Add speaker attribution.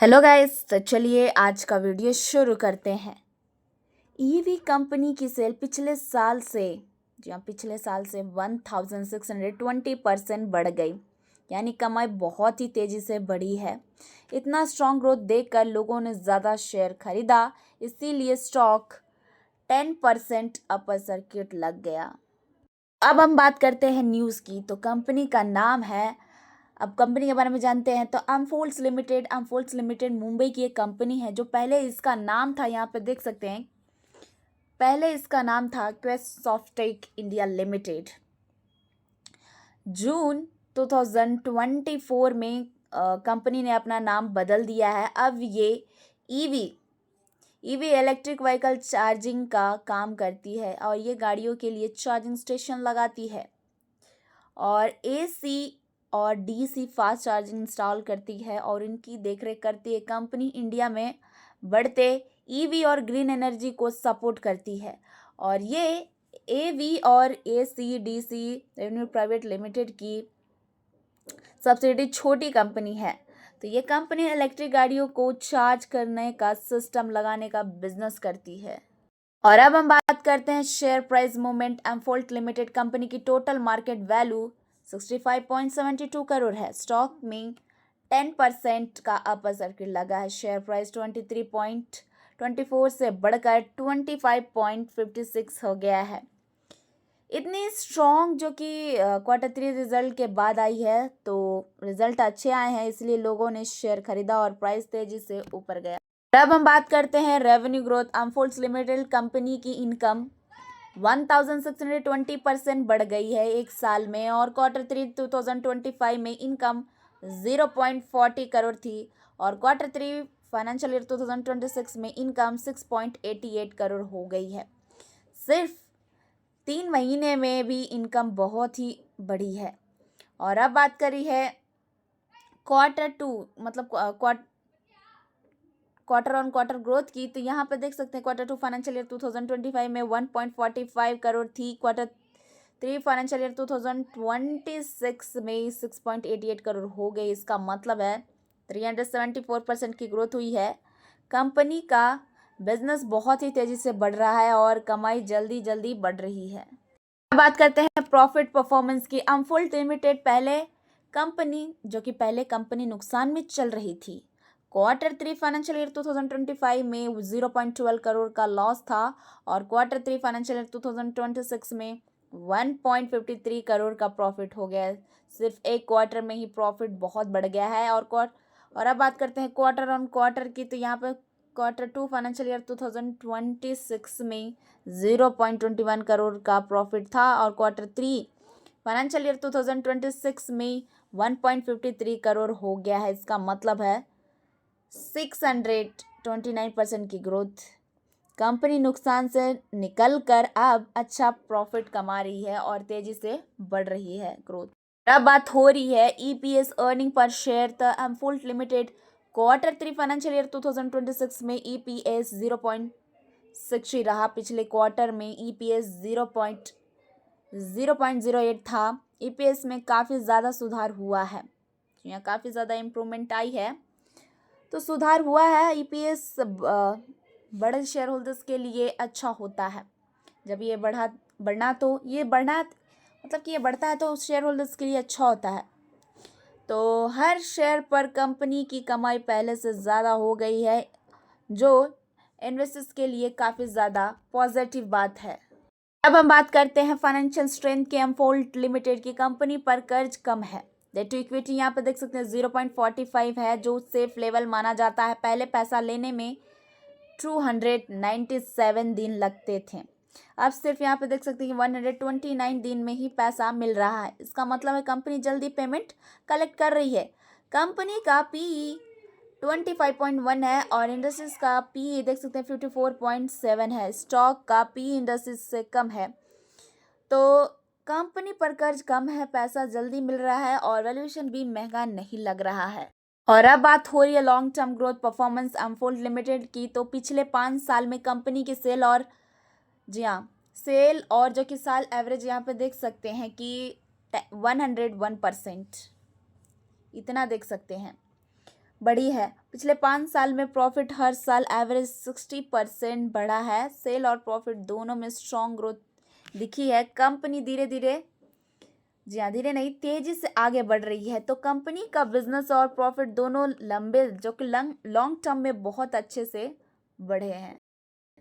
Speaker 1: Hello guys, तो चलिए आज का वीडियो शुरू करते हैं। ईवी कंपनी की सेल पिछले साल से 1620% बढ़ गई, यानी कमाई बहुत ही तेजी से बढ़ी है। इतना स्ट्रॉन्ग ग्रोथ देखकर लोगों ने ज़्यादा शेयर खरीदा, इसीलिए स्टॉक 10% अपर सर्किट लग गया। अब हम बात करते हैं न्यूज़ की। तो कंपनी का नाम है, अब कंपनी के बारे में जानते हैं। तो अमफोल्स लिमिटेड मुंबई की एक कंपनी है। जो पहले इसका नाम था, यहाँ पे देख सकते हैं, पहले इसका नाम था क्वेस्ट सॉफ्टेक इंडिया लिमिटेड। जून 2024 में कंपनी ने अपना नाम बदल दिया है। अब ये ईवी इलेक्ट्रिक व्हीकल चार्जिंग का काम करती है और ये गाड़ियों के लिए चार्जिंग स्टेशन लगाती है और एसी और डीसी फास्ट चार्जिंग इंस्टॉल करती है और इनकी देखरेख करती है। कंपनी इंडिया में बढ़ते ईवी और ग्रीन एनर्जी को सपोर्ट करती है और ये एवी और AC DC revenue private limited की सब्सिडी छोटी कंपनी है। तो ये कंपनी इलेक्ट्रिक गाड़ियों को चार्ज करने का सिस्टम लगाने का बिजनेस करती है। और अब हम बात करते हैं शेयर प्राइस मूवमेंट। एमफोल्ट लिमिटेड कंपनी की टोटल मार्केट वैल्यू 65.72 करोड़ है। स्टॉक में 10% का अपर सर्किट लगा है। शेयर प्राइस 23.24 से बढ़कर 25.56 हो गया है। इतनी स्ट्रॉन्ग जो कि Q3 रिजल्ट के बाद आई है, तो रिजल्ट अच्छे आए हैं, इसलिए लोगों ने शेयर खरीदा और प्राइस तेजी से ऊपर गया। अब हम बात करते हैं रेवेन्यू ग्रोथ। अमफोल्स लिमिटेड कंपनी की इनकम 1620% बढ़ गई है एक साल में और Q3 2025 में इनकम 0.40 करोड़ थी और Q3 फाइनेंशियल ईयर 2026 में इनकम 6.88 करोड़ हो गई है। सिर्फ 3 महीने में भी इनकम बहुत ही बढ़ी है। और अब बात करी है Q2 मतलब क्वार्टर ऑन क्वार्टर ग्रोथ की। तो यहाँ पे देख सकते हैं Q2 फाइनेंशियल ईयर 2025 में 1.45 करोड़ थी। Q3 फाइनेंशियल ईयर 2026 में 6.88 करोड़ हो गई। इसका मतलब है 374% की ग्रोथ हुई है। कंपनी का बिजनेस बहुत ही तेजी से बढ़ रहा है और कमाई जल्दी जल्दी बढ़ रही है। बात करते हैं प्रॉफिट परफॉर्मेंस की। अमफोल्ट लिमिटेड पहले कंपनी नुकसान में चल रही थी। Q3 फाइनेंशियल ईयर 2025 में 0.12 करोड़ का लॉस था और Q3 फाइनेंशियल ईयर 2026 में 1.53 करोड़ का प्रॉफिट हो गया। सिर्फ एक क्वार्टर में ही प्रॉफिट बहुत बढ़ गया है। और अब बात करते हैं क्वार्टर ऑन क्वार्टर की। तो यहाँ पे Q2 फाइनेंशियल ईयर 2026 में 0.21 करोड़ का प्रॉफिट था और Q3 फाइनेंशियल ईयर 2026 में 1.53 करोड़ हो गया है। इसका मतलब है 629% की ग्रोथ। कंपनी नुकसान से निकलकर अब अच्छा प्रॉफिट कमा रही है और तेजी से बढ़ रही है ग्रोथ। अब बात हो रही है ईपीएस अर्निंग पर शेयर। तो अमफोल्ट लिमिटेड Q3 फाइनेंशियल ईयर 2026 में ईपीएस 0.60 रहा। पिछले क्वार्टर में ईपीएस 0.08 था। ईपीएस में काफ़ी ज़्यादा सुधार हुआ है, यहाँ काफ़ी ज़्यादा इम्प्रूवमेंट आई है, तो सुधार हुआ है। ईपीएस बड़े शेयर होल्डर्स के लिए अच्छा होता है। जब ये बढ़ता है तो शेयर होल्डर्स के लिए अच्छा होता है। तो हर शेयर पर कंपनी की कमाई पहले से ज़्यादा हो गई है, जो इन्वेस्टर्स के लिए काफ़ी ज़्यादा पॉजिटिव बात है। अब हम बात करते हैं फाइनेंशियल स्ट्रेंथ के। अमफोल्ट लिमिटेड की कंपनी पर कर्ज कम है। डेट टू इक्विटी यहाँ पर देख सकते हैं 0.45 है, जो सेफ लेवल माना जाता है। पहले पैसा लेने में 297 दिन लगते थे, अब सिर्फ यहाँ पे देख सकते हैं कि 129 दिन में ही पैसा मिल रहा है। इसका मतलब है कंपनी जल्दी पेमेंट कलेक्ट कर रही है। कंपनी का पीई 25.1 है और इंडस्ट्रीज का पीई देख सकते हैं 54.7 है। स्टॉक का पीई इंडस्ट्रीज से कम है। तो कंपनी पर कर्ज कम है, पैसा जल्दी मिल रहा है और वैल्यूएशन भी महंगा नहीं लग रहा है। और अब बात हो रही है लॉन्ग टर्म ग्रोथ परफॉर्मेंस अमफोल्ट लिमिटेड की। तो पिछले 5 साल में कंपनी की सेल और जो कि साल एवरेज यहाँ पे देख सकते हैं कि 101% इतना देख सकते हैं। बढ़ी है। पिछले 5 साल में प्रॉफिट हर साल एवरेज 60% बढ़ा है। सेल और प्रॉफिट दोनों में स्ट्रॉन्ग ग्रोथ दिखी है। कंपनी धीरे धीरे, जी हाँ, धीरे नहीं तेजी से आगे बढ़ रही है। तो कंपनी का बिजनेस और प्रॉफिट दोनों लंबे, जो कि लॉन्ग टर्म में बहुत अच्छे से बढ़े हैं।